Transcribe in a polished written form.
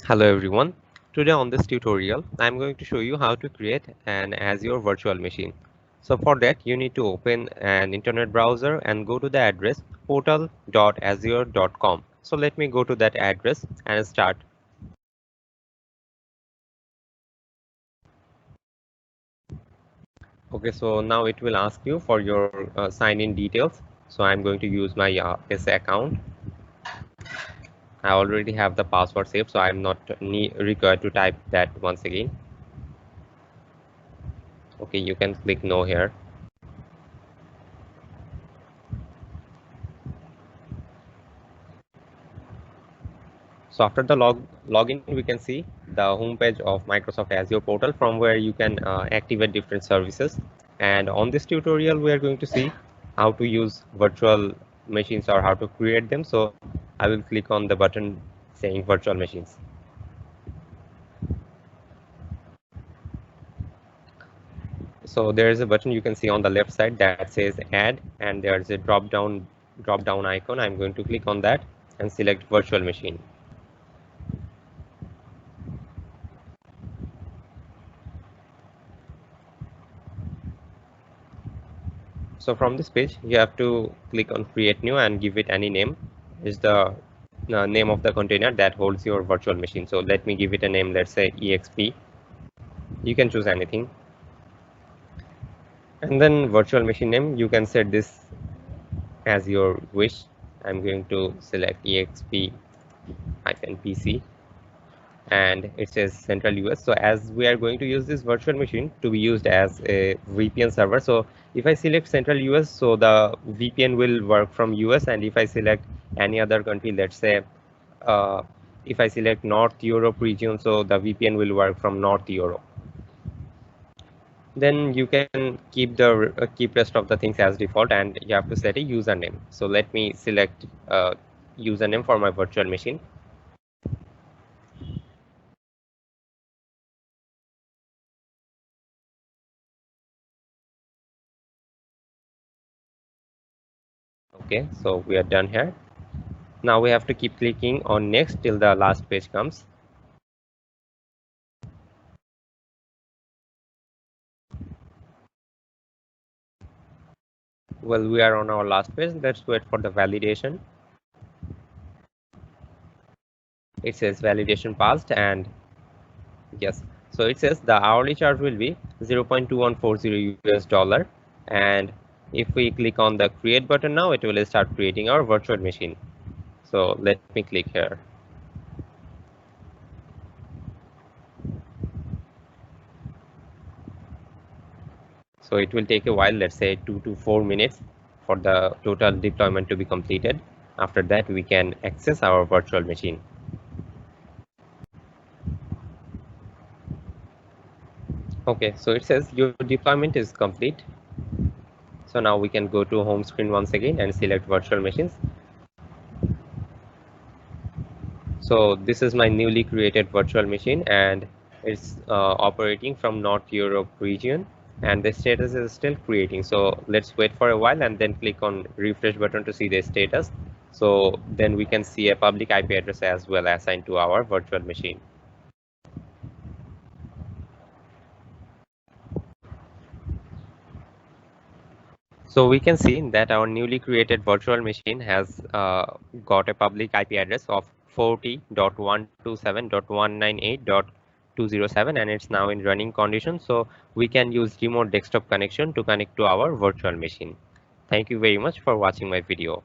Hello everyone. Today on this tutorial, I'm going to show you how to create an Azure virtual machine. So for that, you need to open an internet browser and go to the address portal.azure.com. So let me go to that address and start. Okay, so now it will ask you for your sign-in details. So I'm going to use my SA account. I already have the password saved, so I'm not required to type that once again. Okay, you can click no here. So after the login, we can see the homepage of Microsoft Azure portal from where you can activate different services. And on this tutorial, we are going to see how to use virtual machines or how to create them. So I will click on the button saying virtual machines. So there is a button you can see on the left side that says add, and there is a drop down icon. I'm going to click on that and select virtual machine. So from this page, you have to click on create new and give it any name. Is the name of the container that holds your virtual machine. So let me give it a name, let's say EXP. You can choose anything. And then virtual machine name, you can set this as your wish. I'm going to select EXP-PC and it says Central US. So as we are going to use this virtual machine to be used as a VPN server, so if I select Central US, so the VPN will work from US, and if I select any other country, let's say if I select North Europe region, so the VPN will work from North Europe. Then you can keep the keep rest of the things as default, and you have to set a username. So let me select username for my virtual machine. Okay, so we are done here. Now we have to keep clicking on next till the last page comes. Well, we are on our last page. Let's wait for the validation. It says validation passed, and yes, so it says the hourly charge will be 0.2140 US dollar. And if we click on the create button now, it will start creating our virtual machine. So let me click here. So it will take a while, let's say 2 to 4 minutes for the total deployment to be completed. After that, we can access our virtual machine. Okay, so it says your deployment is complete. So now we can go to home screen once again and select virtual machines. So this is my newly created virtual machine, and it's operating from North Europe region, and the status is still creating. So let's wait for a while and then click on refresh button to see the status. So then we can see a public IP address as well assigned to our virtual machine. So we can see that our newly created virtual machine has got a public IP address of 40.127.198.207, and it's now in running condition. So we can use remote desktop connection to connect to our virtual machine. Thank you very much for watching my video.